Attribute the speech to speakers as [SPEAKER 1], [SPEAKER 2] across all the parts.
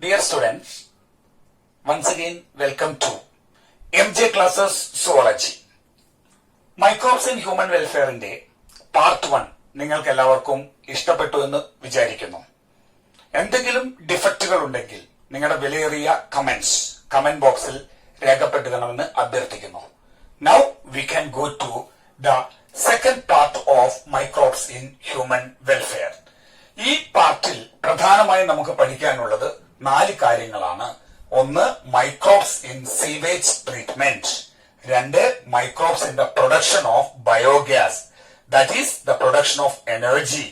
[SPEAKER 1] Dear students, once again welcome to MJ Classes Zoology. Microbes in Human Welfare ന്റെ part 1 നിങ്ങൾക്ക് എല്ലാവർക്കും ഇഷ്ടപ്പെട്ടു എന്ന് വിചാരിക്കുന്നു. എന്തെങ്കിലും ഡിഫക്റ്റുകൾ ഉണ്ടെങ്കിൽ നിങ്ങളുടെ വിലയേറിയ കമന്റ് ബോക്സിൽ രേഖപ്പെടുത്തണമെന്ന് അഭ്യർത്ഥിക്കുന്നു. Now we can go to the second part of microbes in human welfare. ഈ പാർട്ടിൽ പ്രധാനമായി നമുക്ക് പഠിക്കാനുള്ളത് 4 കാര്യങ്ങളാണ്. ഒന്ന്, microbes in sewage treatment. 2, microbes in the production of biogas, that is the production of energy.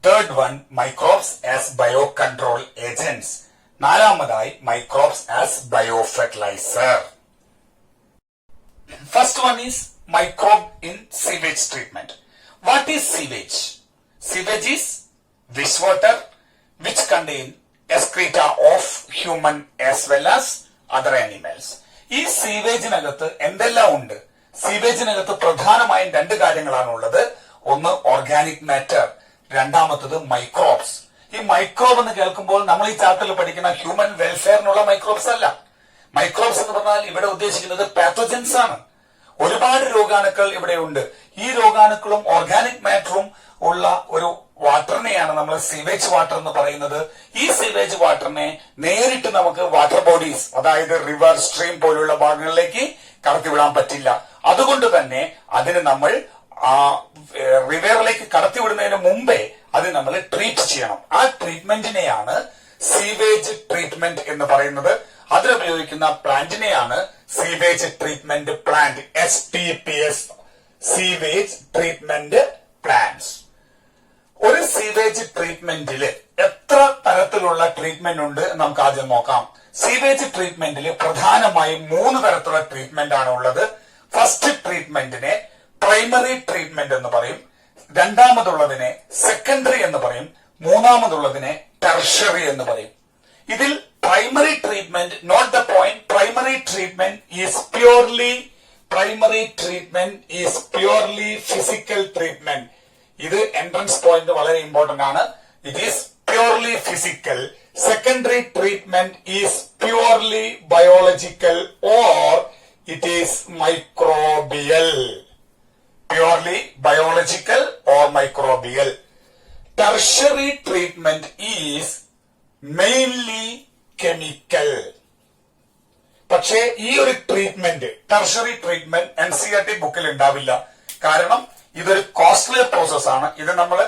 [SPEAKER 1] 3rd one, microbes as bio control agents. 4ാമതായി microbes as bio fertiliser. First one is microbe in sewage treatment. What is sewage? Sewage is wastewater which contain excreta of human as well as other animals. ഈ സീവേജിനകത്ത് എന്തെല്ലാം ഉണ്ട്? സീവേജിനകത്ത് പ്രധാനമായും 2 കാര്യങ്ങളാണ് ഉള്ളത്. ഒന്ന്, organic matter. രണ്ടാമത്തത് microbes. ഈ മൈക്രോബ് എന്ന് കേൾക്കുമ്പോൾ നമ്മൾ ഈ ചാപ്റ്ററിൽ പഠിക്കുന്ന ഹ്യൂമൻ വെൽഫെയറിനുള്ള മൈക്രോബ്സ് അല്ല. മൈക്രോബ്സ് എന്ന് പറഞ്ഞാൽ ഇവിടെ ഉദ്ദേശിക്കുന്നത് പാത്തോജൻസ് ആണ്. ഒരുപാട് രോഗാണുക്കൾ ഇവിടെ ഉണ്ട്. ഈ രോഗാണുക്കളും ഓർഗാനിക് മാറ്ററും ഉള്ള ഒരു വാട്ടറിനെയാണ് നമ്മൾ സീവേജ് വാട്ടർ എന്ന് പറയുന്നത്. ഈ സീവേജ് വാട്ടറിനെ നേരിട്ട് നമുക്ക് വാട്ടർ ബോഡീസ്, അതായത് റിവർ, സ്ട്രീം പോലുള്ള ഭാഗങ്ങളിലേക്ക് കടത്തിവിടാൻ പറ്റില്ല. അതുകൊണ്ട് തന്നെ അതിന് നമ്മൾ റിവറിലേക്ക് കടത്തിവിടുന്നതിന് മുമ്പേ അത് നമ്മൾ ട്രീറ്റ് ചെയ്യണം. ആ ട്രീറ്റ്മെന്റിനെയാണ് സീവേജ് ട്രീറ്റ്മെന്റ് എന്ന് പറയുന്നത്. അതിനുപയോഗിക്കുന്ന പ്ലാന്റിനെയാണ് sewage treatment plant, STPS, sewage treatment plants. ഒരു സീവേജ് ട്രീറ്റ്മെന്റിൽ എത്ര തരത്തിലുള്ള ട്രീറ്റ്മെന്റ് ഉണ്ട് നമുക്ക് ആദ്യം നോക്കാം. സീവേജ് ട്രീറ്റ്മെന്റിൽ പ്രധാനമായും 3 തരത്തിലുള്ള ട്രീറ്റ്മെന്റ് ആണ് ഉള്ളത്. ഫസ്റ്റ് ട്രീറ്റ്മെന്റിനെ പ്രൈമറി ട്രീറ്റ്മെന്റ് എന്ന് പറയും, രണ്ടാമതുള്ളതിനെ സെക്കൻഡറി എന്ന് പറയും, മൂന്നാമതുള്ളതിനെ ടെർഷ്യറി എന്ന് പറയും. ഇതിൽ primary treatment, not the point, primary treatment is purely physical treatment. ഇത് എൻട്രൻസ് പോയിന്റ് വളരെ ഇമ്പോർട്ടന്റ് ആണ്. It is purely physical. Secondary treatment is purely biological or it is microbial. Purely biological or microbial. Tertiary treatment is mainly chemical. പക്ഷേ ഈ ഒരു treatment, tertiary treatment, NCERT ബുക്കിൽ ഉണ്ടാവില്ല. കാരണം ഇതൊരു കോസ്റ്റ്ലി പ്രോസസ് ആണ്. ഇത് നമ്മൾ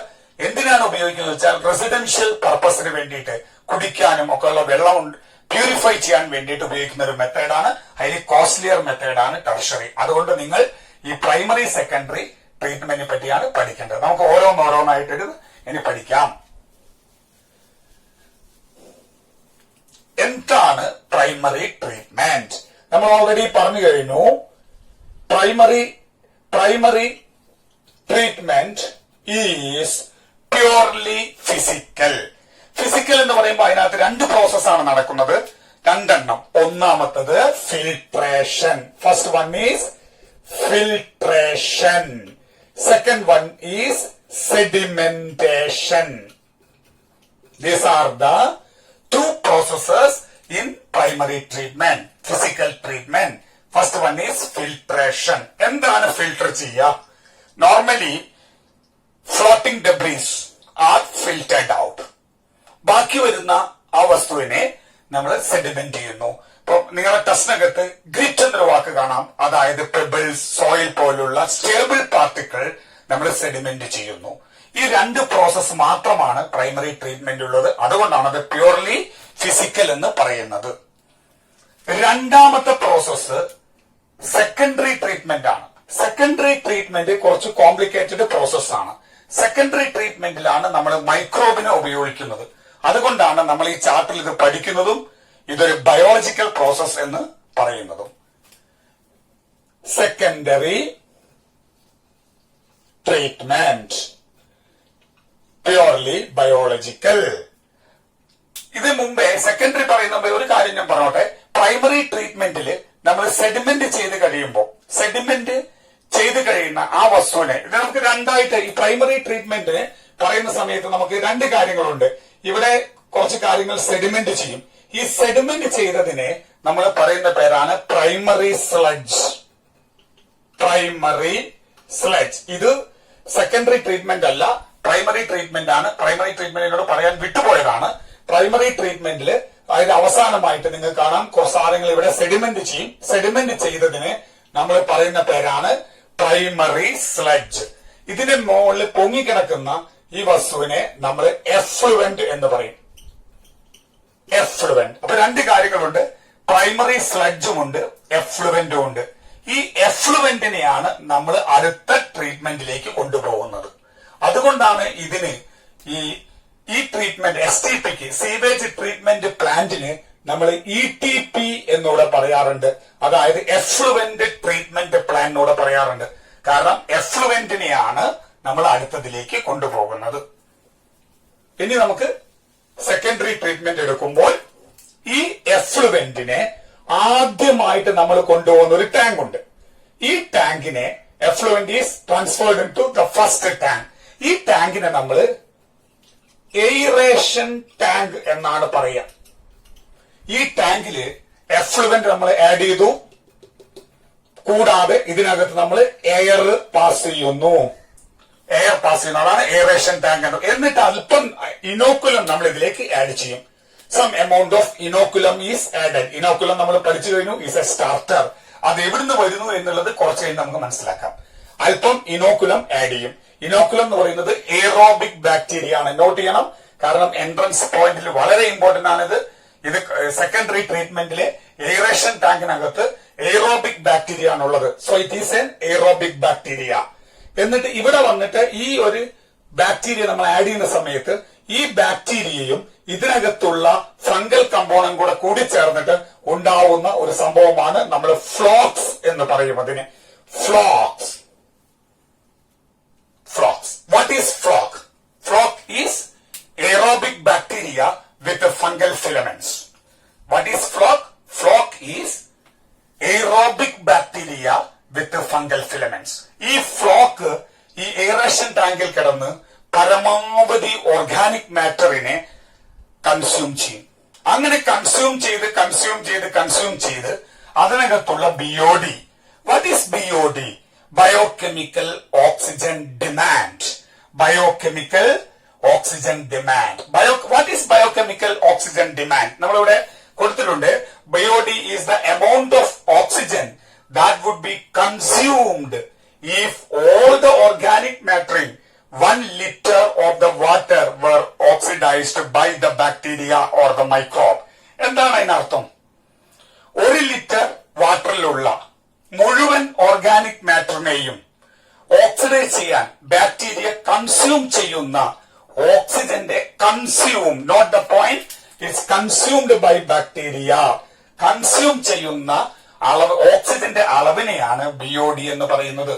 [SPEAKER 1] എന്തിനാണ് ഉപയോഗിക്കുന്നത് വെച്ചാൽ റെസിഡൻഷ്യൽ പർപ്പസിന് വേണ്ടിയിട്ട്, കുടിക്കാനും ഒക്കെ ഉള്ള വെള്ളം പ്യൂരിഫൈ ചെയ്യാൻ വേണ്ടിയിട്ട് ഉപയോഗിക്കുന്ന ഒരു മെത്തേഡാണ്. അതിൽ കോസ്റ്റ്ലിയർ മെത്തേഡാണ് ടെർഷ്യറി. അതുകൊണ്ട് നിങ്ങൾ ഈ പ്രൈമറി, സെക്കൻഡറി ട്രീറ്റ്മെന്റിനെ പറ്റിയാണ് പഠിക്കേണ്ടത്. നമുക്ക് ഓരോന്നായിട്ട് ഇനി പഠിക്കാം. എന്താണ് പ്രൈമറി ട്രീറ്റ്മെന്റ്? നമ്മൾ ഓൾറെഡി പറഞ്ഞു കഴിഞ്ഞു. Primary treatment is purely physical. Physical എന്ന് പറയുമ്പോൾ അതിനകത്ത് 2 പ്രോസസ്സാണ് നടക്കുന്നത്, 2 എണ്ണം. ഒന്നാമത്തത് filtration. First one is filtration. Second one is sedimentation. These are the 2 processes in primary treatment, physical treatment. First one is filtration. എന്താണ് ഫിൽട്ടർ ചെയ്യുക? Normally floating debris are filtered out. ബാക്കി വരുന്ന ആ വസ്തുവിനെ നമ്മൾ സെഡിമെന്റ് ചെയ്യുന്നു. ഇപ്പൊ നിങ്ങളുടെ ടെസ്റ്റിനകത്ത് ഗ്രിറ്റ് എന്നൊരു വാക്ക് കാണാം. അതായത് പെബിൾസ്, സോയിൽ പോലുള്ള സ്റ്റേബിൾ പാർട്ടിക്കിൾ നമ്മൾ സെഡിമെന്റ് ചെയ്യുന്നു. ഈ 2 പ്രോസസ് മാത്രമാണ് പ്രൈമറി ട്രീറ്റ്മെന്റ് ഉള്ളത്. അതുകൊണ്ടാണ് അത് പ്യൂർലി ഫിസിക്കൽ എന്ന് പറയുന്നത്. രണ്ടാമത്തെ പ്രോസസ് സെക്കൻഡറി ട്രീറ്റ്മെന്റ് ആണ്. സെക്കൻഡറി ട്രീറ്റ്മെന്റ് കുറച്ച് കോംപ്ലിക്കേറ്റഡ് പ്രോസസ് ആണ്. സെക്കൻഡറി ട്രീറ്റ്മെന്റിലാണ് നമ്മൾ മൈക്രോബിനെ ഉപയോഗിക്കുന്നത്. അതുകൊണ്ടാണ് നമ്മൾ ഈ ചാപ്റ്ററിൽ ഇത് പഠിക്കുന്നതും ഇതൊരു ബയോളജിക്കൽ പ്രോസസ് എന്ന് പറയുന്നതും. Secondary treatment purely biological. ഇത് മുമ്പേ സെക്കൻഡറി പറയുന്ന ഒരു കാര്യം ഞാൻ പറഞ്ഞോട്ടെ. പ്രൈമറി ട്രീറ്റ്മെന്റിൽ നമ്മൾ സെഡിമെന്റ് ചെയ്ത് കഴിയുന്ന ആ വസ്തുവിനെ ഇത് നമുക്ക് 2 ആയിട്ട്, ഈ പ്രൈമറി ട്രീറ്റ്മെന്റിന് പറയുന്ന സമയത്ത് നമുക്ക് 2 കാര്യങ്ങളുണ്ട്. ഇവിടെ കുറച്ച് കാര്യങ്ങൾ സെഡിമെന്റ് ചെയ്യും. ഈ സെഡിമെന്റ് ചെയ്തതിനെ നമ്മൾ പറയുന്ന പേരാണ് പ്രൈമറി സ്ലഡ്ജ്. Primary sludge. ഇത് സെക്കൻഡറി ട്രീറ്റ്മെന്റ് അല്ല, പ്രൈമറി ട്രീറ്റ്മെന്റ് ആണ്. പ്രൈമറി ട്രീറ്റ്മെന്റിനോട് പറയാൻ വിട്ടുപോയതാണ്. പ്രൈമറി ട്രീറ്റ്മെന്റില് അതിന്റെ അവസാനമായിട്ട് നിങ്ങൾ കാണാം കുറച്ച് സാധനങ്ങൾ ഇവിടെ സെഡിമെന്റ് ചെയ്യും. സെഡിമെന്റ് ചെയ്തതിന് നമ്മൾ പറയുന്ന പേരാണ് പ്രൈമറി സ്ലഡ്ജ്. ഇതിന്റെ മുകളിൽ പൊങ്ങിക്കിടക്കുന്ന ഈ വസ്തുവിനെ നമ്മൾ എഫ്ലുവന്റ് എന്ന് പറയും. എഫ്ലുവന്റ്. അപ്പൊ രണ്ട് കാര്യങ്ങളുണ്ട്, പ്രൈമറി സ്ലഡ്ജും ഉണ്ട്, എഫ്ലുവന്റും ഉണ്ട്. ഈ എഫ്ലുവന്റിനെയാണ് നമ്മൾ അടുത്ത ട്രീറ്റ്മെന്റിലേക്ക് കൊണ്ടുപോകുന്നത്. അതുകൊണ്ടാണ് ഇതിന് ഈ ട്രീറ്റ്മെന്റ് STPക്ക്, സീവേജ് ട്രീറ്റ്മെന്റ് പ്ലാന്റിന് നമ്മൾ ETP എന്നൂടെ പറയാറുണ്ട്. അതായത് എഫ്ലുവന്റ് ട്രീറ്റ്മെന്റ് പ്ലാൻ എന്നൂടെ പറയാറുണ്ട്. കാരണം എഫ്ലുവന്റിനെയാണ് നമ്മൾ അടുത്തതിലേക്ക് കൊണ്ടുപോകുന്നത്. ഇനി നമുക്ക് സെക്കൻഡറി ട്രീറ്റ്മെന്റ് എടുക്കുമ്പോൾ ഈ എഫ്ലുവന്റിനെ ആദ്യമായിട്ട് നമ്മൾ കൊണ്ടുപോകുന്ന ഒരു ടാങ്ക് ഉണ്ട്. ഈ ടാങ്കിനെ effluent is transferred into the first tank. ഈ ടാങ്കിനെ നമ്മൾ എയറേഷൻ ടാങ്ക് എന്നാണ് പറയുക. ഈ ടാങ്കില് എഫ്ലുവന്റ് നമ്മൾ ആഡ് ചെയ്തു, കൂടാതെ ഇതിനകത്ത് നമ്മൾ എയർ പാസ് ചെയ്യുന്നു. എയർ പാസ് ചെയ്യുന്ന അതാണ് എയറേഷൻ ടാങ്ക്. എന്നിട്ട് അല്പം ഇനോക്കുലം നമ്മൾ ഇതിലേക്ക് ആഡ് ചെയ്യും. Some amount of inoculum is added. Inoculum നമ്മൾ പഠിച്ചു കഴിഞ്ഞു, ഈസ് എ സ്റ്റാർട്ടർ. അത് എവിടുന്ന് വരുന്നു എന്നുള്ളത് കുറച്ച് കഴിഞ്ഞ് നമുക്ക് മനസ്സിലാക്കാം. അല്പം ഇനോക്കുലം ആഡ് ചെയ്യും. ഇനോക്കുലം എന്ന് പറയുന്നത് എയറോബിക് ബാക്ടീരിയ ആണ്. നോട്ട് ചെയ്യണം, കാരണം എൻട്രൻസ് പോയിന്റിൽ വളരെ ഇമ്പോർട്ടന്റ് ആണിത്. ഇത് സെക്കൻഡറി ട്രീറ്റ്മെന്റിലെ എയറേഷൻ ടാങ്കിനകത്ത് എയറോബിക് ബാക്ടീരിയ ആണുള്ളത്. So it is N aerobic bacteria. എന്നിട്ട് ഇവിടെ വന്നിട്ട് ഈ ഒരു ബാക്ടീരിയ നമ്മൾ ആഡ് ചെയ്യുന്ന സമയത്ത് ഈ ബാക്ടീരിയയും ഇതിനകത്തുള്ള ഫംഗൽ കമ്പോണന്റ് കൂടെ കൂടിച്ചേർന്നിട്ട് ഉണ്ടാവുന്ന ഒരു സംഭവമാണ് നമ്മൾ ഫ്ലോക്സ് എന്ന് പറയും. അതിന് flocs. Flocs. What is floc? Floc is aerobic bacteria with the fungal filaments. What is flock? Flock is aerobic bacteria with the fungal filaments. ഈ ഫ്ലോക്ക് ഈ എയറേഷൻ ടാങ്കിൽ കിടന്ന് പരമാവധി ഓർഗാനിക് മാറ്ററിനെ കൺസ്യൂം ചെയ്യും. അങ്ങനെ കൺസ്യൂം ചെയ്ത് അതിനകത്തുള്ള BOD. What is BOD? Biochemical oxygen demand. Biochemical oxygen demand. What is biochemical oxygen demand? നമ്മളിവിടെ കൊടുത്തിട്ടുണ്ട്. BOD is the amount of oxygen that would be consumed if all the organic matter in 1 liter of the water were oxidized by the bacteria or the microbe. എന്താണ് അതിനർത്ഥം? 1 litre വാട്ടറിലുള്ള മുഴുവൻ organic മാറ്ററിനെയും oxidise ചെയ്യാൻ bacteria consume ചെയ്യുന്ന ഓക്സിജന്റെ consume, note the point, it's consumed by bacteria. Consume ചെയ്യുന്ന അളവ്, ഓക്സിജന്റെ അളവിനെയാണ് BOD എന്ന് പറയുന്നത്.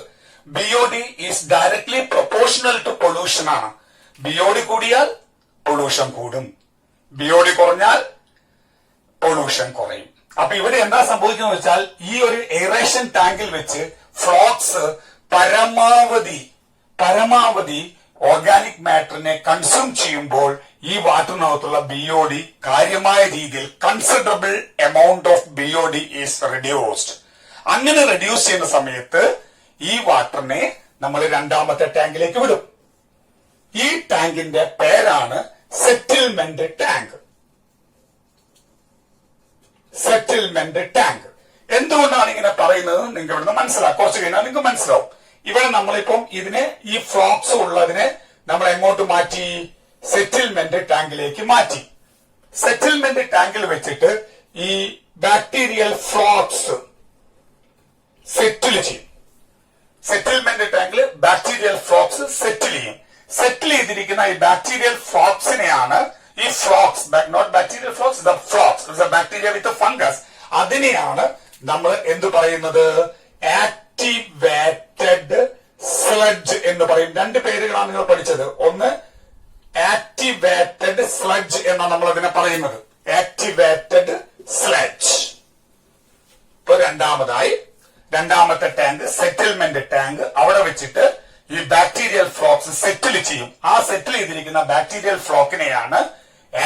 [SPEAKER 1] BOD is directly proportional to pollution ആണ്. BOD കൂടിയാൽ പൊല്യൂഷൻ കൂടും, BOD കുറഞ്ഞാൽ പൊല്യൂഷൻ കുറയും. അപ്പൊ ഇവിടെ എന്താ സംഭവിക്കുന്നത് വെച്ചാൽ ഈ ഒരു എയറേഷൻ ടാങ്കിൽ വെച്ച് ഫ്ലോക്സ് പരമാവധി ഓർഗാനിക് മാറ്ററിനെ കൺസ്യൂം ചെയ്യുമ്പോൾ ഈ വാട്ടറിനകത്തുള്ള BOD കാര്യമായ രീതിയിൽ considerable amount of BOD is reduced. അങ്ങനെ റെഡ്യൂസ് ചെയ്യുന്ന സമയത്ത് ഈ വാട്ടറിനെ നമ്മൾ രണ്ടാമത്തെ ടാങ്കിലേക്ക് വിടും. ഈ ടാങ്കിന്റെ പേരാണ് സെറ്റിൽമെന്റ് ടാങ്ക്. Settlement tank. എന്തുകൊണ്ടാണ് ഇങ്ങനെ പറയുന്നത് നിങ്ങൾക്ക് ഇവിടുന്ന് മനസ്സിലാവും. കുറച്ച് കഴിഞ്ഞാൽ നിങ്ങൾക്ക് മനസ്സിലാവും. ഇവിടെ നമ്മളിപ്പം ഇതിനെ, ഈ ഫ്ലോക്സ് ഉള്ളതിനെ നമ്മൾ എങ്ങോട്ട് മാറ്റി? സെറ്റിൽമെന്റ് ടാങ്കിലേക്ക് മാറ്റി. സെറ്റിൽമെന്റ് ടാങ്കിൽ വെച്ചിട്ട് ഈ ബാക്ടീരിയൽ ഫ്ലോക്സ് സെറ്റിൽ ചെയ്യും. സെറ്റിൽമെന്റ് ടാങ്കിൽ ബാക്ടീരിയൽ ഫ്ലോക്സ് സെറ്റിൽ ചെയ്യും. സെറ്റിൽ ചെയ്തിരിക്കുന്ന ഈ ബാക്ടീരിയൽ ഫ്ലോക്സിനെയാണ് ഈ flocs, not bacterial flocs, the flocs bacteria with fungus, അതിനെയാണ് നമ്മൾ എന്ത് പറയുന്നത്? ആക്ടിവേറ്റഡ് സ്ലഡ്ജ് എന്ന് പറയും. രണ്ട് പേരുകളാണ് നിങ്ങൾ പഠിച്ചത്. ഒന്ന് ആക്ടിവേറ്റഡ് സ്ലഡ്ജ് എന്നാണ് നമ്മൾ അതിനെ പറയുന്നത്. Activated sludge. ഇപ്പൊ രണ്ടാമത്തെ ടാങ്ക് സെറ്റിൽമെന്റ് ടാങ്ക്. അവിടെ വെച്ചിട്ട് ഈ ബാക്ടീരിയൽ ഫ്ലോക്സ് സെറ്റിൽ ചെയ്യും. ആ സെറ്റിൽ ചെയ്തിരിക്കുന്ന ബാക്ടീരിയൽ ഫ്ലോക്കിനെയാണ്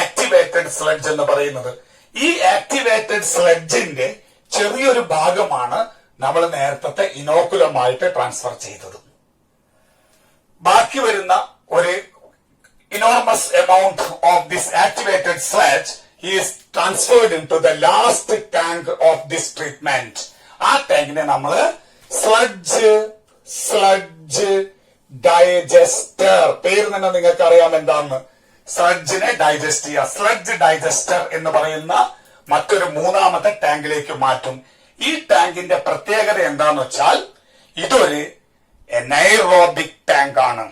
[SPEAKER 1] ആക്ടിവേറ്റഡ് സ്ലഡ്ജ് എന്ന് പറയുന്നത്. ഈ ആക്ടിവേറ്റഡ് സ്ലഡ്ജിന്റെ ചെറിയൊരു ഭാഗമാണ് നമ്മൾ നേരത്തെ ഇനോക്കുലമായിട്ട് ട്രാൻസ്ഫർ ചെയ്തത്. ബാക്കി വരുന്ന ഒരു enormous amount of this activated sludge is transferred into the last tank of this treatment. ആ ടാങ്കിനെ നമ്മൾ സ്ലഡ്ജ് ഡൈജസ്റ്റർ, പേര് തന്നെ നിങ്ങൾക്ക് അറിയാം എന്താന്ന്. സ്ലഡ്ജിനെ ഡൈജസ്റ്റ് ചെയ്യുക. സ്ലഡ്ജ് ഡൈജസ്റ്റർ എന്ന് പറയുന്ന മറ്റൊരു മൂന്നാമത്തെ ടാങ്കിലേക്ക് മാറ്റും. ഈ ടാങ്കിന്റെ പ്രത്യേകത എന്താന്ന് വെച്ചാൽ ഇതൊരു എനൈറോബിക് ടാങ്ക് ആണ്.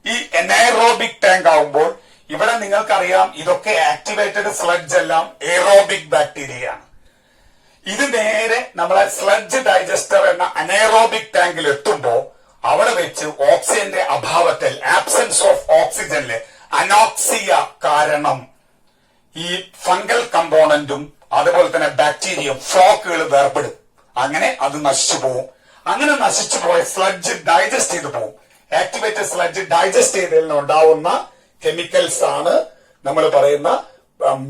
[SPEAKER 1] ഈ എനൈറോബിക് ടാങ്ക് ആവുമ്പോൾ ഇവിടെ നിങ്ങൾക്കറിയാം ഇതൊക്കെ ആക്ടിവേറ്റഡ് സ്ലഡ്ജ് എല്ലാം എയറോബിക് ബാക്ടീരിയ ആണ്. ഇത് നേരെ നമ്മളെ സ്ലഡ്ജ് ഡൈജസ്റ്റർ എന്ന അനൈറോബിക് ടാങ്കിൽ എത്തുമ്പോൾ അവിടെ വെച്ച് ഓക്സിജന്റെ അഭാവത്തിൽ, ആബ്സെൻസ് ഓഫ് ഓക്സിജനില് അനോക്സിയ കാരണം ഈ ഫംഗൽ കമ്പോണന്റും അതുപോലെ തന്നെ ബാക്ടീരിയയും ഫ്ലോക്കുകൾ വേർപെടും. അങ്ങനെ അത് നശിച്ചു പോകും. അങ്ങനെ നശിച്ചു പോയ സ്ലഡ്ജ് ഡൈജസ്റ്റ് ചെയ്തു പോകും. ആക്ടിവേറ്റഡ് സ്ലഡ്ജ് ഡൈജസ്റ്റ് ചെയ്തതിൽ നിന്ന് ഉണ്ടാവുന്ന കെമിക്കൽസ് ആണ് നമ്മൾ പറയുന്ന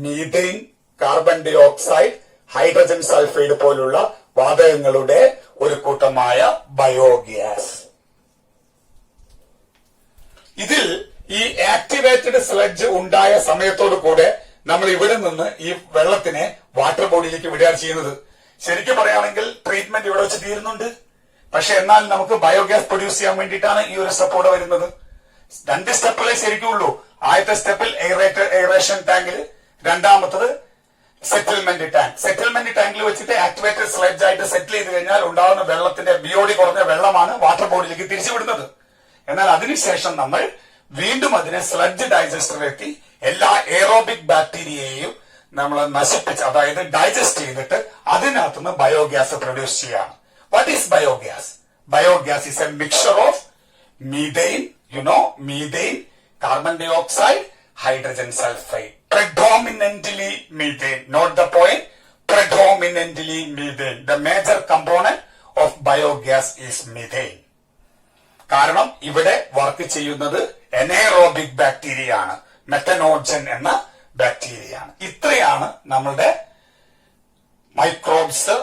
[SPEAKER 1] methane, carbon dioxide, hydrogen sulphide പോലുള്ള വാതകങ്ങളുടെ ഒരു കൂട്ടമായ ബയോഗ്യാസ്. ഇതിൽ ഈ ആക്ടിവേറ്റഡ് സ്ലഡ്ജ് ഉണ്ടായ സമയത്തോടു കൂടെ നമ്മൾ ഇവിടെ നിന്ന് ഈ വെള്ളത്തിനെ വാട്ടർ ബോഡിയിലേക്ക് വിടുകയാണ് ചെയ്യുന്നത്. ശരിക്കും പറയുകയാണെങ്കിൽ ട്രീറ്റ്മെന്റ് ഇവിടെ വെച്ച് തീരുന്നുണ്ട്. പക്ഷെ എന്നാൽ നമുക്ക് ബയോഗ്യാസ് പ്രൊഡ്യൂസ് ചെയ്യാൻ വേണ്ടിയിട്ടാണ് ഈ ഒരു സ്റ്റെപ്പ് ഇവിടെ വരുന്നത്. 2 സ്റ്റെപ്പുകളെ ശരിക്കും ഉള്ളൂ. ആദ്യത്തെ സ്റ്റെപ്പിൽ എയറേഷൻ ടാങ്കിൽ, രണ്ടാമത്തത് സെറ്റിൽമെന്റ് ടാങ്ക്. സെറ്റിൽമെന്റ് ടാങ്കിൽ വെച്ചിട്ട് ആക്ടിവേറ്റഡ് സ്ലഡ്ജ് ആയിട്ട് സെറ്റിൽ ചെയ്ത് കഴിഞ്ഞാൽ ഉണ്ടാകുന്ന വെള്ളത്തിന്റെ BOD കുറഞ്ഞ വെള്ളമാണ് വാട്ടർ ബോഡിയിലേക്ക് തിരിച്ചുവിടുന്നത്. എന്നാൽ അതിനുശേഷം നമ്മൾ വീണ്ടും അതിനെ സ്ലഡ്ജ് ഡൈജസ്റ്ററിലെത്തി എല്ലാ എയറോബിക് ബാക്ടീരിയയെയും നമ്മൾ നശിപ്പിച്ച്, അതായത് ഡൈജസ്റ്റ് ചെയ്തിട്ട് അതിനകത്തുനിന്ന് ബയോഗ്യാസ് പ്രൊഡ്യൂസ് ചെയ്യാണ്. What is biogas? Biogas is a mixture of methane, methane, carbon dioxide, hydrogen sulfide. Predominantly methane, not the point, predominantly methane. The major component of biogas is methane. കാരണം ഇവിടെ work ചെയ്യുന്നത് anaerobic bacteria ആണ്, മെത്തനോജൻ എന്ന bacteria ആണ്. ഇത്രയാണ് നമ്മളുടെ microbes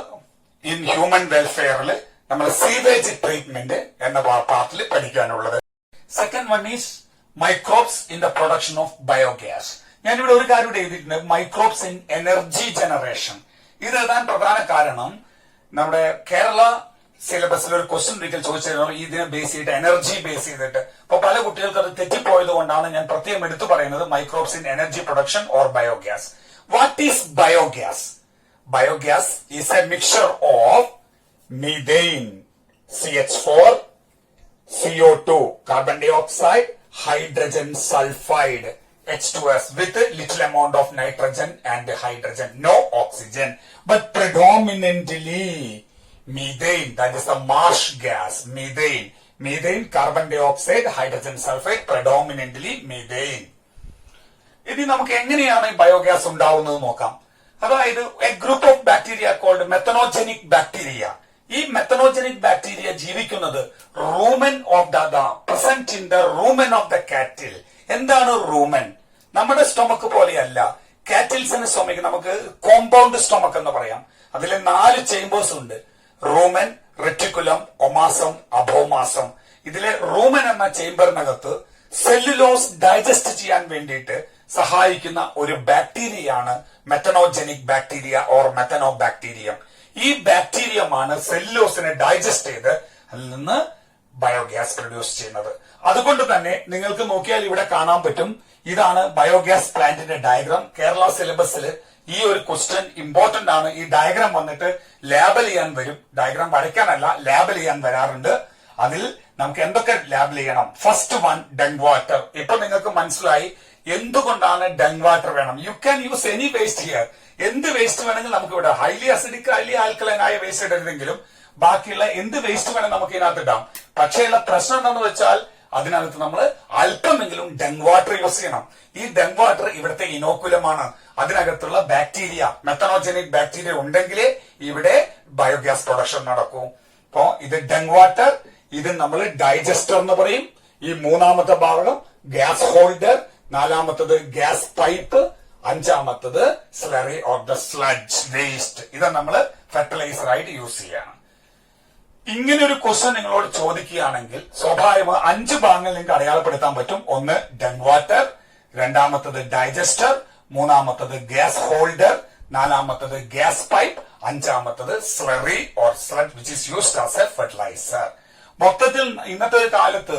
[SPEAKER 1] in human വെൽഫെയറിൽ നമ്മൾ sewage treatment എന്ന പാർട്ടിൽ പഠിക്കാനുള്ളത്. Second one is microbes in the production of biogas. ഞാനിവിടെ ഒരു കാര്യം കൂടെ എഴുതിയിട്ടുണ്ട്, മൈക്രോബ്സ് ഇൻ എനർജി ജനറേഷൻ. ഇത് എഴുതാൻ പ്രധാന കാരണം നമ്മുടെ കേരള സിലബസിൽ ഒരു ക്വസ്റ്റ്യൻ ഒരിക്കൽ ചോദിച്ചിരുന്നു ഇതിനെ ബേസ് ചെയ്തിട്ട്, എനർജി ബേസ് ചെയ്തിട്ട്. അപ്പൊ പല കുട്ടികൾക്ക് അത് തെറ്റിപ്പോയത് കൊണ്ടാണ് ഞാൻ പ്രത്യേകം എടുത്തു പറയുന്നത് microbes in energy production or biogas. What is biogas? Biogas is a mixture of methane, CH4, CO2, carbon dioxide, hydrogen sulfide, H2S, with a little amount of nitrogen and hydrogen, no oxygen, but predominantly methane, that is the marsh gas, methane, carbon dioxide, hydrogen sulfide, predominantly methane. ഇനി നമുക്ക് എങ്ങനെയാണ് biogas ഉണ്ടാവുന്നത് നോക്കാം. അതായത് a group of bacteria called methanogenic bacteria. ഈ methanogenic bacteria ജീവിക്കുന്നത് rumen of the present in the rumen of the cattle. എന്താണ് rumen? നമ്മുടെ സ്റ്റൊമക്ക് പോലെയല്ല. കാറ്റിൽസിന്റെ സ്റ്റൊമക്ക് നമുക്ക് കോമ്പൗണ്ട് സ്റ്റൊമക്ക് എന്ന് പറയാം. അതിൽ 4 ചേംബേഴ്സ് ഉണ്ട്, റൂമൻ, റെറ്റിക്കുലം, ഒമാസം, അബോമാസം. ഇതിലെ റൂമൻ എന്ന ചേംബറിനകത്ത് സെല്ലുലോസ് ഡൈജസ്റ്റ് ചെയ്യാൻ വേണ്ടിയിട്ട് സഹായിക്കുന്ന ഒരു ബാക്ടീരിയയാണ് മെത്തനോജനിക് ബാക്ടീരിയ ഓർ മെത്തനോബാക്ടീരിയം. ഈ ബാക്ടീരിയമാണ് സെല്ലുലോസിനെ ഡൈജസ്റ്റ് ചെയ്ത് അതിൽ നിന്ന് ബയോഗ്യാസ് പ്രൊഡ്യൂസ് ചെയ്യുന്നത്. അതുകൊണ്ട് തന്നെ നിങ്ങൾക്ക് നോക്കിയാൽ ഇവിടെ കാണാൻ പറ്റും, ഇതാണ് ബയോഗ്യാസ് പ്ലാന്റിന്റെ ഡയഗ്രാം. കേരള സിലബസിൽ ഈ ഒരു ക്വസ്റ്റ്യൻ ഇമ്പോർട്ടന്റ് ആണ്. ഈ ഡയഗ്രാം വന്നിട്ട് ലേബൽ ചെയ്യാൻ വരും. ഡയഗ്രാം വരയ്ക്കാനല്ല, ലേബൽ ചെയ്യാൻ വരാറുണ്ട്. അതിൽ നമുക്ക് എന്തൊക്കെ ലേബൽ ചെയ്യണം? First one, dung water. ഇപ്പൊ നിങ്ങൾക്ക് മനസ്സിലായി എന്തുകൊണ്ടാണ് ഡങ് വാട്ടർ വേണം. You can use any waste here. എന്ത് വേസ്റ്റ് വേണമെങ്കിൽ നമുക്ക് ഇവിടെ, ഹൈലി അസിഡിക്, ഹൈലി ആൽക്കലൈൻ ആയ വേസ്റ്റ് ഇടരുതെങ്കിലും ബാക്കിയുള്ള എന്ത് വേസ്റ്റ് വേണം നമുക്ക് ഇതിനകത്ത് ഇടാം. പക്ഷേ ഉള്ള പ്രശ്നം എന്താണെന്ന് വെച്ചാൽ അതിനകത്ത് നമ്മൾ അല്പമെങ്കിലും ഡങ് വാട്ടർ യൂസ് ചെയ്യണം. ഈ ഡങ് വാട്ടർ ഇവിടുത്തെ ഇനോക്കുലമാണ്. അതിനകത്തുള്ള ബാക്ടീരിയ, മെത്തനോജനിക് ബാക്ടീരിയ ഉണ്ടെങ്കിലേ ഇവിടെ ബയോഗ്യാസ് പ്രൊഡക്ഷൻ നടക്കൂ. അപ്പോ ഇത് ഡങ് വാട്ടർ, ഇത് നമ്മൾ ഡൈജസ്റ്റർ എന്ന് പറയും. ഈ മൂന്നാമത്തെ ഭാഗം ഗ്യാസ് ഹോൾഡർ, നാലാമത്തത് ഗ്യാസ് പൈപ്പ്, അഞ്ചാമത്തത് slurry or the sludge waste. ഇത് നമ്മൾ ഫെർട്ടിലൈസർ ആയിട്ട് യൂസ് ചെയ്യാണ്. ഇങ്ങനെ ഒരു ക്വസ്റ്റ്യൻ നിങ്ങളോട് ചോദിക്കുകയാണെങ്കിൽ സ്വാഭാവികമായി 5 ഭാഗങ്ങൾ നിങ്ങൾക്ക് അടയാളപ്പെടുത്താൻ പറ്റും. ഒന്ന് ഡങ് വാട്ടർ, രണ്ടാമത്തത് ഡൈജസ്റ്റർ, മൂന്നാമത്തത് ഗ്യാസ് ഹോൾഡർ, നാലാമത്തത് ഗ്യാസ് പൈപ്പ്, അഞ്ചാമത്തത് slurry or sludge which is used as a fertiliser. മൊത്തത്തിൽ ഇന്നത്തെ ഒരു കാലത്ത്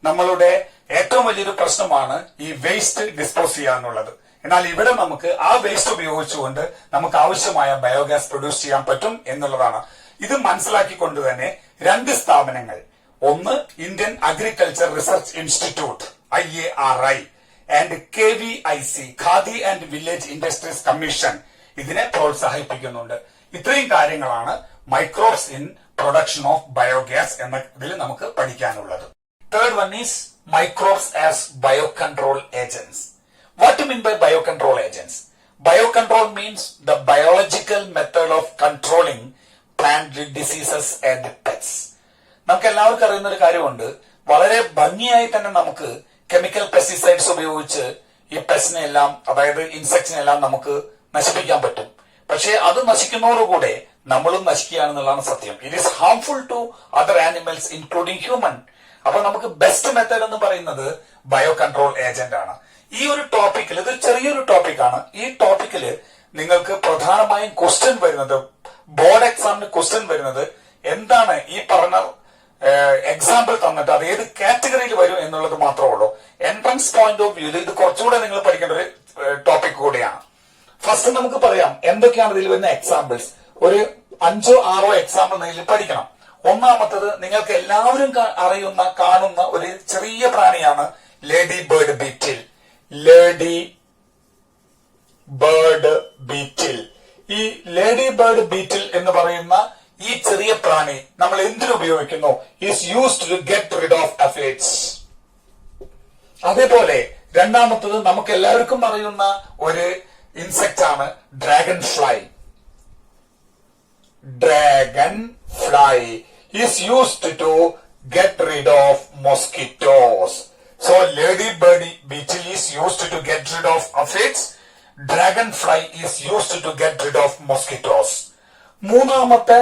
[SPEAKER 1] നമ്മളുടെ ഏറ്റവും വലിയൊരു പ്രശ്നമാണ് ഈ വേസ്റ്റ് ഡിസ്പോസ് ചെയ്യാന്നുള്ളത്. എന്നാൽ ഇവിടെ നമുക്ക് ആ വേസ്റ്റ് ഉപയോഗിച്ചുകൊണ്ട് നമുക്ക് ആവശ്യമായ ബയോഗ്യാസ് പ്രൊഡ്യൂസ് ചെയ്യാൻ പറ്റും എന്നുള്ളതാണ്. ഇത് മനസ്സിലാക്കിക്കൊണ്ട് തന്നെ 2 സ്ഥാപനങ്ങൾ, ഒന്ന് Indian agriculture research institute IARI and KVIC khadi and village industries commission ഇതിനെ പ്രോത്സാഹിപ്പിക്കുന്നുണ്ട്. ഇത്രയും കാര്യങ്ങളാണ് microbes in production of biogas എന്നതിൽ നമുക്ക് പഠിക്കാനുള്ളത്. Third one is microbes as biocontrol agents. What do you mean by biocontrol agents? Biocontrol means the biological method of controlling plant diseases and pests. നമുക്ക് എല്ലാവർക്കും അറിയുന്ന ഒരു കാര്യമുണ്ട്, വളരെ ഭംഗിയായി തന്നെ നമുക്ക് കെമിക്കൽ പെസ്റ്റിസൈഡ്സ് ഉപയോഗിച്ച് ഈ പെസ്റ്റിനെ എല്ലാം, അതായത് ഇൻസെക്ട്സിനെ എല്ലാം നമുക്ക് നശിപ്പിക്കാൻ പറ്റും. പക്ഷേ അത് നശിക്കുന്നതോടുകൂടെ നമ്മളും നശിക്കുകയാണെന്നുള്ളതാണ് സത്യം. It is harmful to other animals including human. അപ്പൊ നമുക്ക് ബെസ്റ്റ് മെത്തേഡ് എന്ന് പറയുന്നത് ബയോ കൺട്രോൾ ഏജന്റ് ആണ്. ഈ ഒരു ടോപ്പിക്കിൽ, ഇത് ചെറിയൊരു ടോപ്പിക്കാണ്, ഈ ടോപ്പിക്കില് നിങ്ങൾക്ക് പ്രധാനമായും ക്വസ്റ്റ്യൻ വരുന്നത്, ബോർഡ് എക്സാമിന് ക്വസ്റ്റ്യൻ വരുന്നത് എന്താണ് ഈ പറഞ്ഞ എക്സാമ്പിൾ തന്നിട്ട് അത് ഏത് കാറ്റഗറിയിൽ വരും എന്നുള്ളത് മാത്രമേ ഉള്ളൂ. എൻട്രൻസ് പോയിന്റ് ഓഫ് വ്യൂല് ഇത് കുറച്ചുകൂടെ നിങ്ങൾ പഠിക്കേണ്ട ഒരു ടോപ്പിക് കൂടിയാണ്. ഫസ്റ്റ് നമുക്ക് പറയാം എന്തൊക്കെയാണ് ഇതിൽ വരുന്ന എക്സാമ്പിൾസ്. ഒരു 5-6 എക്സാമ്പിൾ നിങ്ങൾ പഠിക്കണം. ഒന്നാമത്തത് നിങ്ങൾക്ക് എല്ലാവരും അറിയുന്ന, കാണുന്ന ഒരു ചെറിയ പ്രാണിയാണ് lady bird beetle. Lady bird beetle. ഈ ലേഡി ബേർഡ് ബീറ്റിൽ എന്ന് പറയുന്ന ഈ ചെറിയ പ്രാണി നമ്മൾ എന്തിനു ഉപയോഗിക്കുന്നു? Is used to get rid of aphids. അതേപോലെ രണ്ടാമത്തത് നമുക്ക് എല്ലാവർക്കും അറിയുന്ന ഒരു ഇൻസെക്ട് ആണ് dragonfly. Dragonfly is used to get rid of mosquitoes. So ladybird beetle is used to get rid of aphids. Dragonfly is used to get rid of mosquitoes. മൂന്നാമത്തെ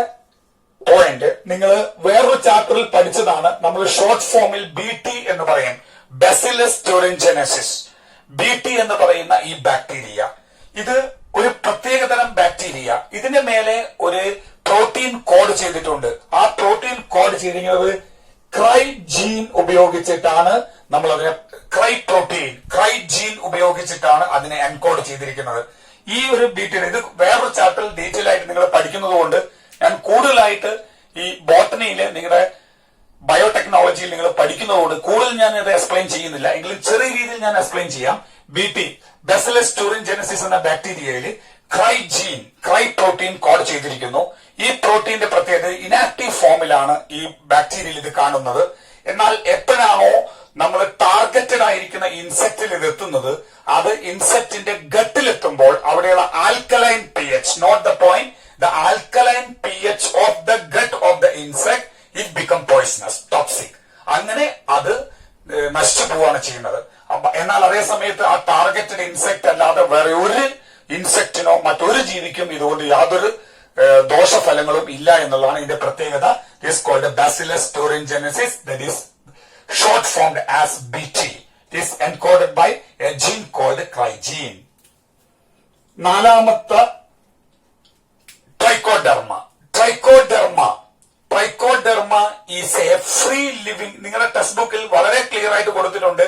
[SPEAKER 1] point നിങ്ങൾ വേറൊരു ചാപ്റ്ററിൽ പഠിച്ചതാണ്. നമ്മൾ short ഫോമിൽ BT എന്ന് പറയും, bacillus തുറിഞ്ചനസിസ്. BT എന്ന് പറയുന്ന ഈ ബാക്ടീരിയ, ഇത് ഒരു പ്രത്യേകതരം ബാക്ടീരിയ. ഇതിന്റെ മേലെ ഒരു പ്രോട്ടീൻ കോഡ് ചെയ്തിട്ടുണ്ട്. ആ പ്രോട്ടീൻ കോഡ് ചെയ്തിരിക്കുന്നത് ക്രൈ ജീൻ ഉപയോഗിച്ചിട്ടാണ്. നമ്മൾ അതിനെ ക്രൈ ജീൻ ഉപയോഗിച്ചിട്ടാണ് അതിനെ എൻകോഡ് ചെയ്തിരിക്കുന്നത്. ഈ ഒരു ഡീറ്റെയിൽ, ഇത് വേറൊരു ചാപ്റ്ററിൽ ഡീറ്റെയിൽ ആയിട്ട് നിങ്ങൾ പഠിക്കുന്നത് കൊണ്ട് ഞാൻ കൂടുതലായിട്ട് ഈ ബോട്ടണിയില്, നിങ്ങളുടെ ബയോടെക്നോളജിയിൽ നിങ്ങൾ പഠിക്കുന്നതുകൊണ്ട് കൂടുതൽ ഞാൻ ഇത് എക്സ്പ്ലെയിൻ ചെയ്യുന്നില്ല. എങ്കിലും ചെറിയ രീതിയിൽ ഞാൻ എക്സ്പ്ലെയിൻ ചെയ്യാം. BT ബാസിലസ് തുറിഞ്ചനസിസ് എന്ന ബാക്ടീരിയയിൽ ക്രൈ പ്രോട്ടീൻ കോഡ് ചെയ്തിരിക്കുന്നു. ഈ പ്രോട്ടീന്റെ പ്രത്യേകത ഇനാക്റ്റീവ് ഫോമിലാണ് ഈ ബാക്ടീരിയയിൽ ഇത് കാണുന്നത്. എന്നാൽ എപ്പോഴാണോ നമ്മൾ ടാർഗറ്റഡ് ആയിരിക്കുന്ന ഇൻസെക്റ്റിൽ ഇത് എത്തുന്നത്, അത് ഇൻസെക്റ്റിന്റെ ഗട്ടിലെത്തുമ്പോൾ അവിടെയുള്ള alkaline pH, not the point, the alkaline pH of the gut of the insect, it become poisonous, toxic. അങ്ങനെ അത് നശിച്ചു പോവുകയാണ് ചെയ്യുന്നത്. എന്നാൽ അതേ സമയത്ത് ആ ടാർഗറ്റഡ് ഇൻസെക്ട് അല്ലാതെ വേറെ ഒരു ഇൻസെക്റ്റിനോ മറ്റൊരു ജീവിക്കും ഇതുകൊണ്ട് യാതൊരു ദോഷഫലങ്ങളും ഇല്ല എന്നുള്ളതാണ് ഇതിന്റെ പ്രത്യേകത. Is called bacillus thuringiensis, that is short formed as BT. It is encoded by a gene called crygene. നാലാമത്തെ trichoderma. Trichoderma is A free living. നിങ്ങളുടെ ടെക്സ്റ്റ് ബുക്കിൽ വളരെ ക്ലിയർ ആയിട്ട് കൊടുത്തിട്ടുണ്ട്.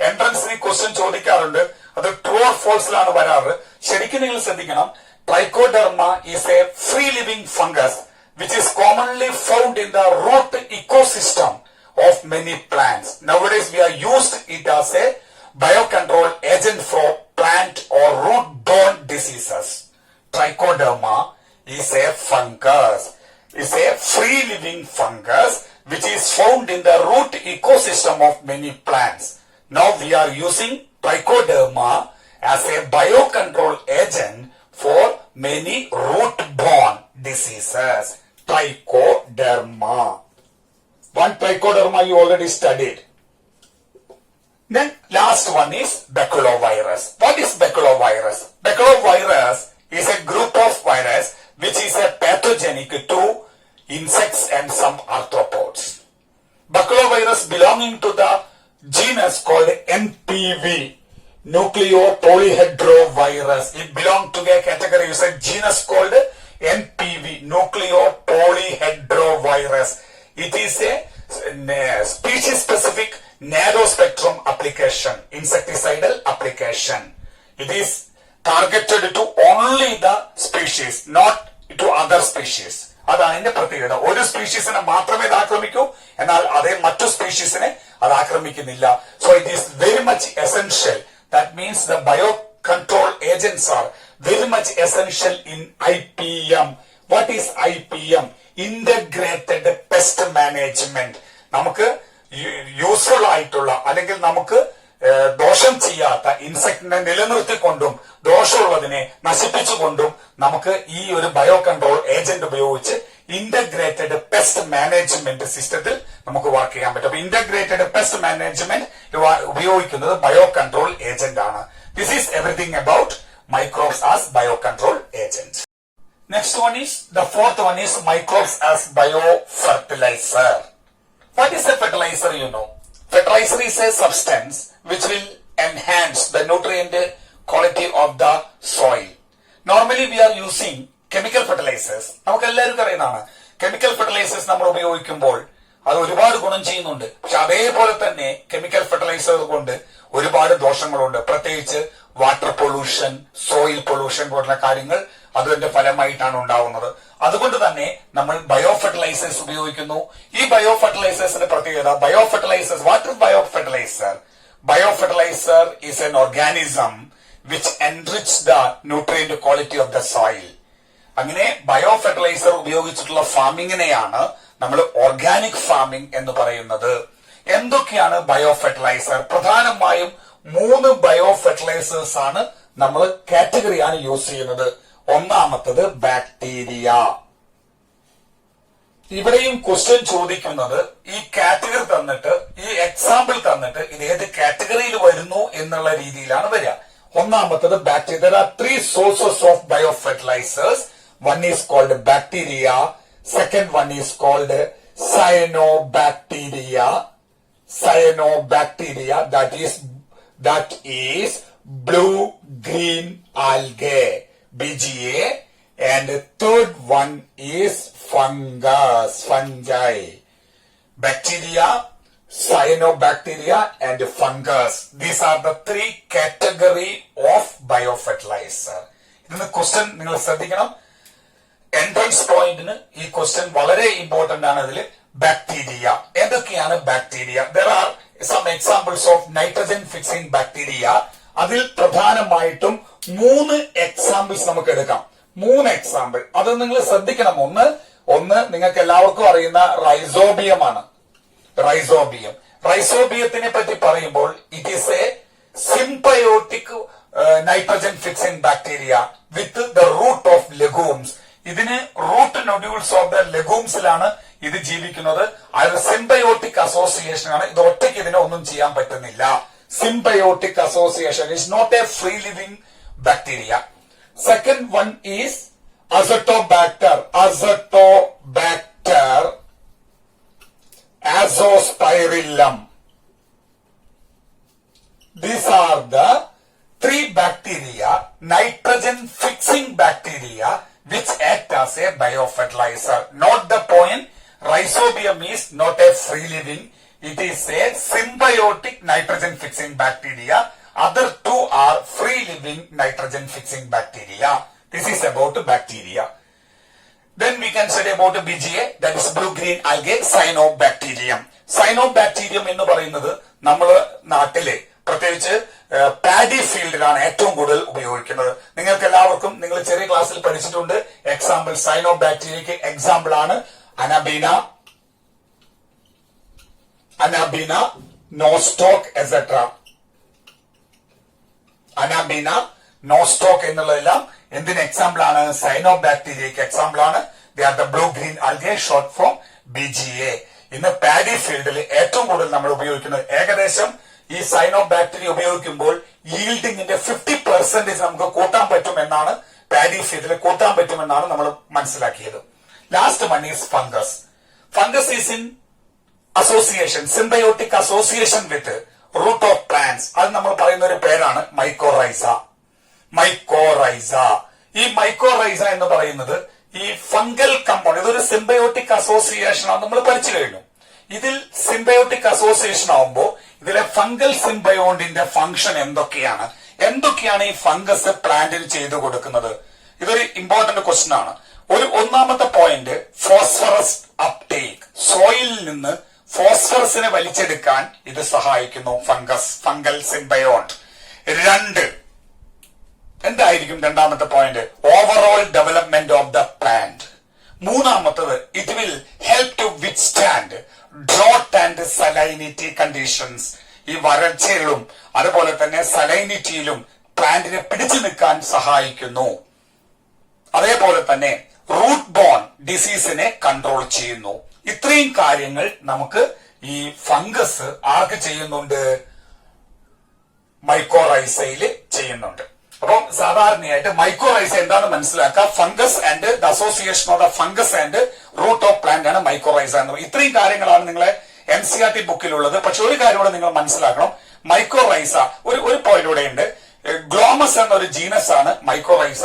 [SPEAKER 1] എൻട്രൻസിന് ക്വസ്റ്റ്യൻ ചോദിക്കാറുണ്ട്, അത് ട്രൂ ഓർ ഫോൾസിലാണ് വരാറ്. ശരിക്കും നിങ്ങൾ ശ്രദ്ധിക്കണം. Trichoderma is A free living fungus which is commonly found in the root ecosystem of many plants. Nowadays we are used it as a biocontrol agent for plant or root-borne diseases. Trichoderma is a fungus. It's a free-living fungus which is found in the root ecosystem of many plants. Now we are using Trichoderma as a biocontrol agent for many root-borne diseases. Trichoderma. One trichoderma you already studied. Then last one is baculovirus. What is baculovirus? Baculovirus is a group of virus which is a pathogenic to insects and some arthropods. Baculovirus belonging to the genus called NPV, nucleopolyhedrovirus. It belongs to a category, it's a genus called NPV, nucleopolyhedrovirus. It is a species specific narrow spectrum application, insecticidal application. It is targeted to only the species, not to other species. അതാണ് അതിന്റെ പ്രത്യേകത. ഒരു സ്പീഷീസിനെ മാത്രമേ ഇത് ആക്രമിക്കൂ, എന്നാൽ അതേ മറ്റു സ്പീഷീസിനെ അത് ആക്രമിക്കുന്നില്ല. So it is very much essential. That means the bio control agents are very much essential in IPM. What is IPM? Integrated pest management. നമുക്ക് യൂസ്ഫുൾ ആയിട്ടുള്ള അല്ലെങ്കിൽ നമുക്ക് ദോഷം ചെയ്യാത്ത ഇൻസെക്ടിനെ നിലനിർത്തിക്കൊണ്ടും ദോഷമുള്ളതിനെ നശിപ്പിച്ചുകൊണ്ടും നമുക്ക് ഈ ഒരു ബയോ കൺട്രോൾ ഏജന്റ് ഉപയോഗിച്ച് ഇന്റഗ്രേറ്റഡ് പെസ്റ്റ് മാനേജ്മെന്റ് സിസ്റ്റത്തിൽ നമുക്ക് വർക്ക് ചെയ്യാൻ പറ്റും. അപ്പൊ ഇന്റഗ്രേറ്റഡ് പെസ്റ്റ് മാനേജ്മെന്റ് ഉപയോഗിക്കുന്നത് ബയോ കൺട്രോൾ ഏജന്റ് ആണ്. This is everything about microbes as bio control agent. Next one is the fourth one is microbes as bio fertiliser. What is a fertilizer? You know, fertilizer is a substance which will enhance the nutrient quality of the soil. Normally we are using chemical fertilizers. നമുക്ക് എല്ലാവർക്കും അറിയുന്നതാണ് chemical fertilisers നമ്മൾ ഉപയോഗിക്കുമ്പോൾ അത് ഒരുപാട് ഗുണം ചെയ്യുന്നുണ്ട്. പക്ഷെ അതേപോലെ തന്നെ കെമിക്കൽ ഫെർട്ടിലൈസർ കൊണ്ട് ഒരുപാട് ദോഷങ്ങളുണ്ട്. പ്രത്യേകിച്ച് വാട്ടർ പൊല്യൂഷൻ, സോയിൽ പൊല്യൂഷൻ പോലുള്ള കാര്യങ്ങൾ അതിന്റെ ഫലമായിട്ടാണ് ഉണ്ടാവുന്നത്. അതുകൊണ്ട് തന്നെ നമ്മൾ ബയോ ഫെർട്ടിലൈസേഴ്സ് ഉപയോഗിക്കുന്നു. ഈ ബയോ ഫെർട്ടിലൈസേഴ്സിന്റെ പ്രത്യേകത, bio fertilisers, what is bio fertiliser? Bio fertiliser is an organism which enrich the nutrient quality of the soil. അങ്ങനെ ബയോ ഫെർട്ടിലൈസർ ഉപയോഗിച്ചിട്ടുള്ള ഫാമിങ്ങിനെയാണ് നമ്മൾ ഓർഗാനിക് ഫാമിംഗ് എന്ന് പറയുന്നത്. എന്തൊക്കെയാണ് ബയോ ഫെർട്ടിലൈസർ? പ്രധാനമായും 3 ബയോ ഫെർട്ടിലൈസേഴ്സ് ആണ് നമ്മൾ കാറ്റഗറിയാണ് യൂസ് ചെയ്യുന്നത്. ഒന്നാമത്തത് ബാക്ടീരിയ. ഇവിടെയും ക്വസ്റ്റ്യൻ ചോദിക്കുന്നത് ഈ കാറ്റഗറി തന്നിട്ട്, ഈ എക്സാമ്പിൾ തന്നിട്ട് ഇത് ഏത് കാറ്റഗറിയിൽ വരുന്നു എന്നുള്ള രീതിയിലാണ് വരിക. ഒന്നാമത്തത് bacteria. There are 3 sources of biofertilizers. One is called bacteria. Second one is called cyanobacteria. Cyanobacteria, that is blue-green algae, BGA. And the third one is fungi. Bacteria, cyanobacteria and fungus. These are the 3 category of biofertilizer. ഇതിന് question നിങ്ങൾ ശ്രദ്ധിക്കണം. Entrance പോയിന്റിന് ഈ question വളരെ important ആണ്. ഇതിൽ bacteria, ഏതൊക്കെയാണ് bacteria? There are some examples of nitrogen fixing bacteria. അതിൽ പ്രധാനമായിട്ടും 3 എക്സാമ്പിൾസ് നമുക്ക് എടുക്കാം. 3 എക്സാമ്പിൾ അത് നിങ്ങൾ ശ്രദ്ധിക്കണം. ഒന്ന് നിങ്ങൾക്ക് എല്ലാവർക്കും അറിയുന്ന റൈസോബിയം ആണ്. റൈസോബിയത്തിനെ പറ്റി പറയുമ്പോൾ it is a symbiotic nitrogen fixing bacteria with the root of legumes. ഇതിന് റൂട്ട് നൊഡ്യൂൾസ് ഓഫ് ദ ലെഗൂംസിലാണ് ഇത് ജീവിക്കുന്നത്. അത് സിംബയോട്ടിക് അസോസിയേഷൻ ആണ്. ഇത് ഒറ്റയ്ക്ക് ഇതിനെ ഒന്നും ചെയ്യാൻ പറ്റുന്നില്ല. Symbiotic association is not a free living bacteria. Second one is Azotobacter, Azospirillum. These are the 3 bacteria, nitrogen fixing bacteria, which act as a biofertilizer. Note the point, Rhizobium is not a free living. It is a symbiotic nitrogen fixing bacteria. Other 2 are free living nitrogen fixing bacteria. This is about bacteria. Then we can say about BGA, that is blue green algae, cyanobacterium. Cyanobacterium എന്ന് പറയുന്നത് നമ്മള് നാട്ടിലെ പ്രത്യേകിച്ച് paddy ഫീൽഡിലാണ് ഏറ്റവും കൂടുതൽ ഉപയോഗിക്കുന്നത്. നിങ്ങൾക്ക് എല്ലാവർക്കും നിങ്ങൾ ചെറിയ ക്ലാസ്സിൽ പഠിച്ചിട്ടുണ്ട്. എക്സാമ്പിൾ സൈനോബാക്ടീരിയക്ക് എക്സാമ്പിൾ ആണ് Anabina, Nostoc, etc. Anabina, Nostoc എന്നുള്ളതെല്ലാം എന്തിന് എക്സാമ്പിൾ ആണ്? സൈനോബാക്ടീരിയക്ക് എക്സാമ്പിൾ ആണ്. They are the blue-green algae, short form BGA. ഇന്ന് പാഡി ഫീൽഡിൽ ഏറ്റവും കൂടുതൽ നമ്മൾ ഉപയോഗിക്കുന്നത് ഏകദേശം ഈ സൈനോബാക്ടീരിയ ഉപയോഗിക്കുമ്പോൾ ഈൽഡിങ്ങിന്റെ 50% നമുക്ക് കൂട്ടാൻ പറ്റുമെന്നാണ് പാഡി ഫീൽഡിൽ കൂട്ടാൻ പറ്റുമെന്നാണ് നമ്മൾ മനസ്സിലാക്കിയത്. Last one is fungus. Fungus is in association, symbiotic association with root of plants. അത് നമ്മൾ പറയുന്ന ഒരു പേരാണ് മൈക്കോറൈസ. മൈക്കോറൈസ, ഈ മൈക്കോറൈസ എന്ന് പറയുന്നത് ഈ ഫംഗൽ കമ്പൗണ്ട്, ഇതൊരു സിംബയോട്ടിക് അസോസിയേഷൻ ആണ്, നമ്മൾ പഠിച്ചു കഴിഞ്ഞു. ഇതിൽ സിംബയോട്ടിക് അസോസിയേഷൻ ആവുമ്പോൾ ഇതിലെ ഫംഗൽ സിംബയോണ്ടിന്റെ ഫംഗ്ഷൻ എന്തൊക്കെയാണ് ഈ ഫംഗസ് പ്ലാന്റിന് ചെയ്തു കൊടുക്കുന്നത്? ഇതൊരു ഇമ്പോർട്ടന്റ് ക്വസ്റ്റ്യൻ ആണ്. ഒന്നാമത്തെ പോയിന്റ്, ഫോസ്ഫറസ് അപ്ടേക്ക്. സോയിലിൽ നിന്ന് ഫോസ്ഫറസിനെ വലിച്ചെടുക്കാൻ ഇത് സഹായിക്കുന്നു ഫംഗൽ സിംബയോണ്ട്. എന്തായിരിക്കും രണ്ടാമത്തെ point? Overall development of the plant. മൂന്നാമത്തത്, it will help to withstand drought and salinity conditions. ഈ വരൾച്ചയിലും അതുപോലെ തന്നെ സലൈനിറ്റിയിലും പ്ലാന്റിനെ പിടിച്ചു നിൽക്കാൻ സഹായിക്കുന്നു. അതേപോലെ തന്നെ റൂട്ട് ബോൺ ഡിസീസിനെ കൺട്രോൾ ചെയ്യുന്നു. ഇത്രയും കാര്യങ്ങൾ നമുക്ക് ഈ ഫംഗസ് ആർക്ക് ചെയ്യുന്നുണ്ട്? മൈക്കോറൈസയിൽ ചെയ്യുന്നുണ്ട്. അപ്പം സാധാരണയായിട്ട് മൈക്കോറൈസ എന്താണെന്ന് മനസ്സിലാക്കുക. Fungus and the association of the fungus and root of plant ആണ് മൈക്കോറൈസ എന്ന്. ഇത്രയും കാര്യങ്ങളാണ് നിങ്ങളെ NCERT ബുക്കിലുള്ളത്. പക്ഷെ ഒരു കാര്യം കൂടെ നിങ്ങൾ മനസ്സിലാക്കണം. മൈക്കോറൈസ ഒരു പോയിന്റ് കൂടെ ഉണ്ട്. ഗ്ലോമസ് എന്നൊരു ജീനസ് ആണ് മൈക്കോറൈസ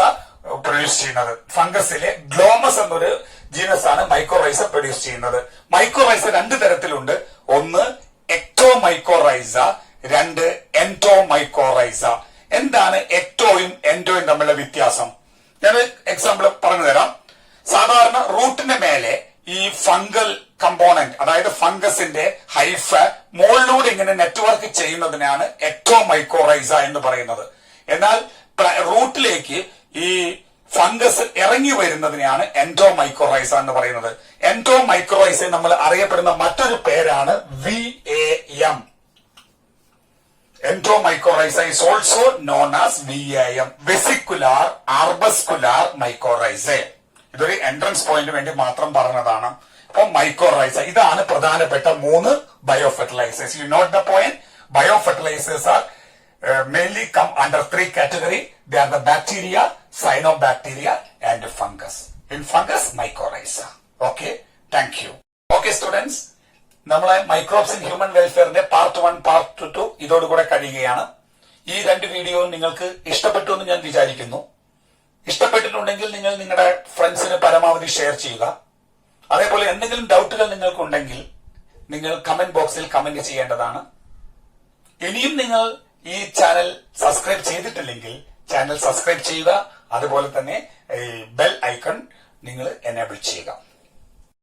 [SPEAKER 1] പ്രൊഡ്യൂസ് ചെയ്യുന്നത്. ഫംഗസിലെ ഗ്ലോമസ് എന്നൊരു ജീനസ് ആണ് മൈക്കോറൈസ പ്രൊഡ്യൂസ് ചെയ്യുന്നത്. മൈക്കോറൈസ രണ്ട് തരത്തിലുണ്ട്. ഒന്ന് എക്ടോമൈക്കോറൈസ, രണ്ട് എൻഡോമൈക്കോറൈസ. എന്താണ് എക്ടോയും എൻഡോയും തമ്മിലുള്ള വ്യത്യാസം? ഞാൻ എക്സാമ്പിൾ പറഞ്ഞു തരാം. സാധാരണ റൂട്ടിന്റെ മേലെ ഈ ഫംഗൽ കമ്പോണന്റ്, അതായത് ഫംഗസിന്റെ ഹൈഫ മുകളിലൂടെ ഇങ്ങനെ നെറ്റ്വർക്ക് ചെയ്യുന്നതിനാണ് എക്ടോമൈക്കോറൈസ എന്ന് പറയുന്നത്. എന്നാൽ റൂട്ടിലേക്ക് ഈ ഫംഗസ് ഇറങ്ങി വരുന്നതിനെയാണ് എൻഡോമൈക്കോറൈസ എന്ന് പറയുന്നത്. എൻഡോമൈക്കോറൈസ നമ്മൾ അറിയപ്പെടുന്ന മറ്റൊരു പേരാണ് VAM. Endomycorrhiza is also known as VAM, vesicular arbuscular mycorrhiza. ഇതൊരു എൻട്രൻസ് പോയിന്റ് വേണ്ടി മാത്രം പറഞ്ഞതാണ്. അപ്പൊ മൈക്കോറൈസ ഇതാണ് പ്രധാനപ്പെട്ട 3 biofertilisers. You note the point. Biofertilisers are mainly come under 3 category. They are the bacteria, cyanobacteria and fungus. In fungus, mycorrhiza. Okay, thank you. Okay students, നമ്മളെ microbes in human വെൽഫെയറിന്റെ part 1 part 2 ഇതോടുകൂടെ കഴിയുകയാണ്. ഈ 2 video നിങ്ങൾക്ക് ഇഷ്ടപ്പെട്ടു എന്ന് ഞാൻ വിചാരിക്കുന്നു. ഇഷ്ടപ്പെട്ടിട്ടുണ്ടെങ്കിൽ നിങ്ങൾ നിങ്ങളുടെ ഫ്രണ്ട്സിന് പരമാവധി ഷെയർ ചെയ്യുക. അതേപോലെ എന്തെങ്കിലും ഡൗട്ടുകൾ നിങ്ങൾക്കുണ്ടെങ്കിൽ നിങ്ങൾ കമന്റ് ബോക്സിൽ കമന്റ് ചെയ്യേണ്ടതാണ്. ഇനിയും നിങ്ങൾ ഈ ചാനൽ സബ്സ്ക്രൈബ് ചെയ്തിട്ടില്ലെങ്കിൽ ചാനൽ സബ്സ്ക്രൈബ് ചെയ്യുക. അതുപോലെ തന്നെ ബെൽ ഐക്കൺ നിങ്ങൾ എനേബിൾ ചെയ്യുക.